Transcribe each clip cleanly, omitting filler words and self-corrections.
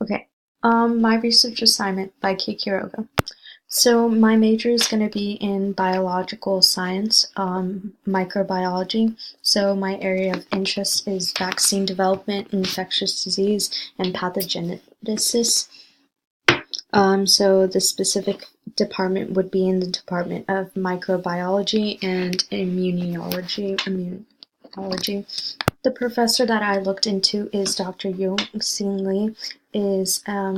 Okay. My research assignment by Kei Quiroga. So my major is going to be in biological science, microbiology. So my area of interest is vaccine development, infectious disease, and pathogenesis. So the specific department would be in the Department of Microbiology and Immunology. The professor that I looked into is Dr. Yong-Sing Lee.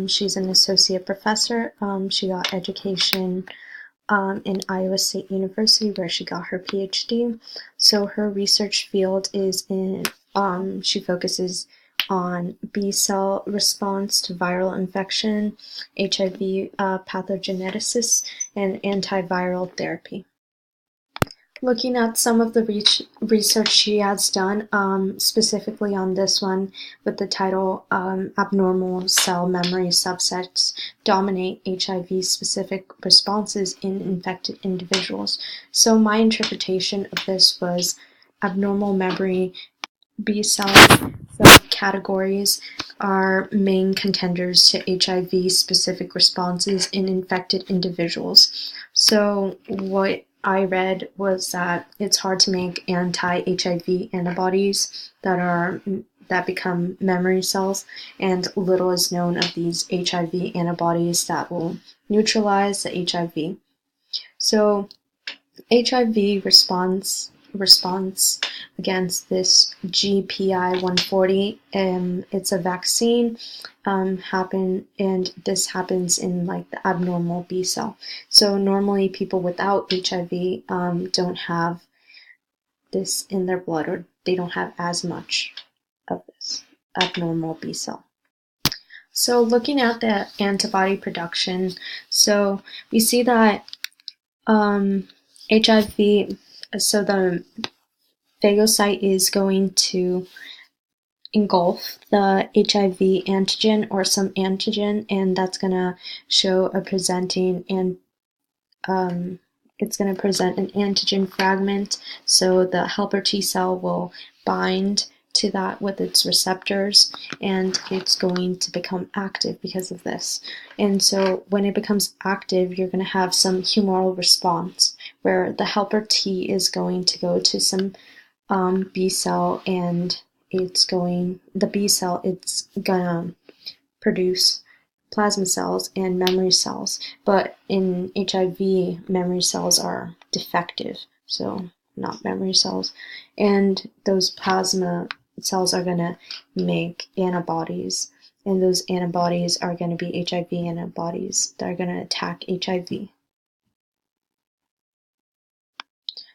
She's an associate professor. She got education in Iowa State University where she got her PhD. So her research field is she focuses on B cell response to viral infection, HIV pathogenesis, and antiviral therapy. Looking at some of the research she has done, specifically on this one with the title Abnormal Cell Memory Subsets Dominate HIV-Specific Responses in Infected Individuals. So my interpretation of this was abnormal memory B cell subcategories are main contenders to HIV-specific responses in infected individuals. So what I read was that it's hard to make anti-HIV antibodies that become memory cells, and little is known of these HIV antibodies that will neutralize the HIV. So HIV response against this GPI 140. It's a vaccine. This happens in like the abnormal B cell. So normally people without HIV don't have this in their blood, or they don't have as much of this abnormal B cell. So looking at the antibody production, so we see that HIV, so the phagocyte is going to engulf the HIV antigen or some antigen, and that's going to show a presenting, and it's going to present an antigen fragment. So the helper T cell will bind to that with its receptors, and it's going to become active because of this. And so when it becomes active, you're going to have some humoral response where the helper T is going to go to some B cell, and the B cell, it's gonna produce plasma cells and memory cells. But in HIV, memory cells are defective, so not memory cells. And those plasma cells are gonna make antibodies, and those antibodies are gonna be HIV antibodies that are gonna attack HIV.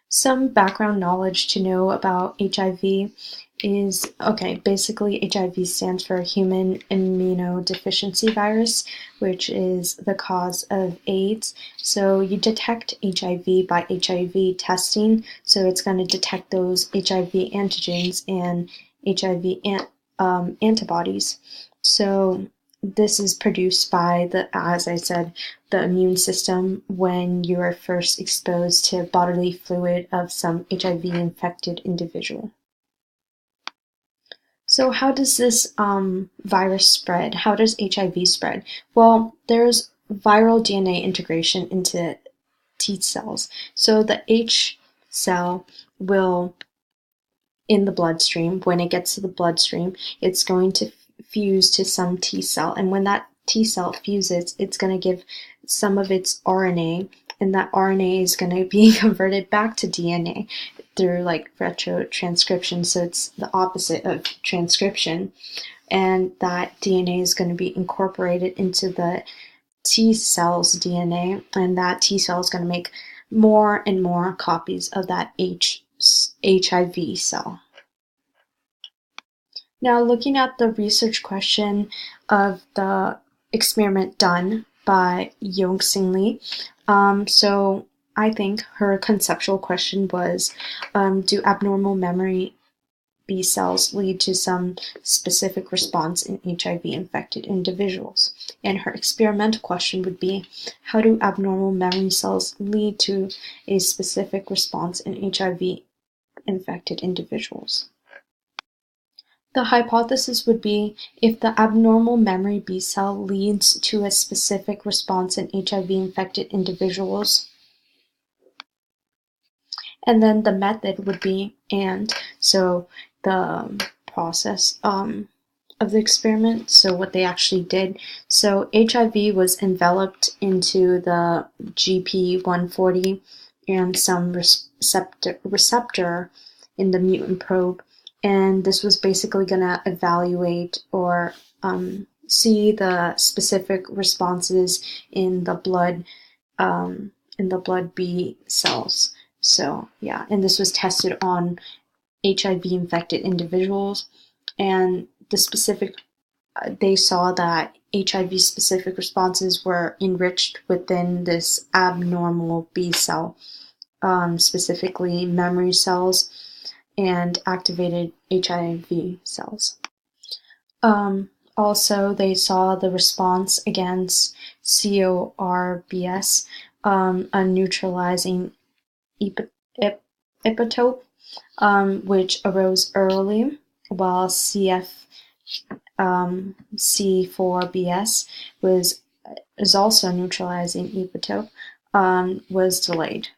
Some background knowledge to know about HIV is, okay, basically HIV stands for Human Immunodeficiency Virus, which is the cause of AIDS. So you detect HIV by HIV testing, so it's going to detect those HIV antigens and HIV antibodies. So this is produced by as I said, the immune system when you are first exposed to bodily fluid of some HIV infected individual. So how does this virus spread? How does HIV spread? Well, there's viral DNA integration into T cells. So the H cell will, in the bloodstream, when it gets to the bloodstream, it's going to fuse to some T cell. And when that T cell fuses, it's going to give some of its RNA, and that RNA is going to be converted back to DNA through like retrotranscription. So it's the opposite of transcription. And that DNA is going to be incorporated into the T cell's DNA, and that T cell is going to make more and more copies of that HIV cell. Now, looking at the research question of the experiment done by Yong-Sing Lee, so I think her conceptual question was, do abnormal memory B cells lead to some specific response in HIV-infected individuals? And her experimental question would be, how do abnormal memory cells lead to a specific response in HIV-infected individuals? The hypothesis would be if the abnormal memory B cell leads to a specific response in HIV-infected individuals. And then the method would be so the process of the experiment, so what they actually did. So HIV was enveloped into the GP140 and some receptor in the mutant probe, and this was basically going to evaluate or see the specific responses in the blood B cells. So yeah, and this was tested on HIV-infected individuals, and they saw that HIV-specific responses were enriched within this abnormal B cell, specifically memory cells and activated HIV cells. Also, they saw the response against CORBS, a neutralizing epitope, which arose early, while C4BS is also a neutralizing epitope, was delayed.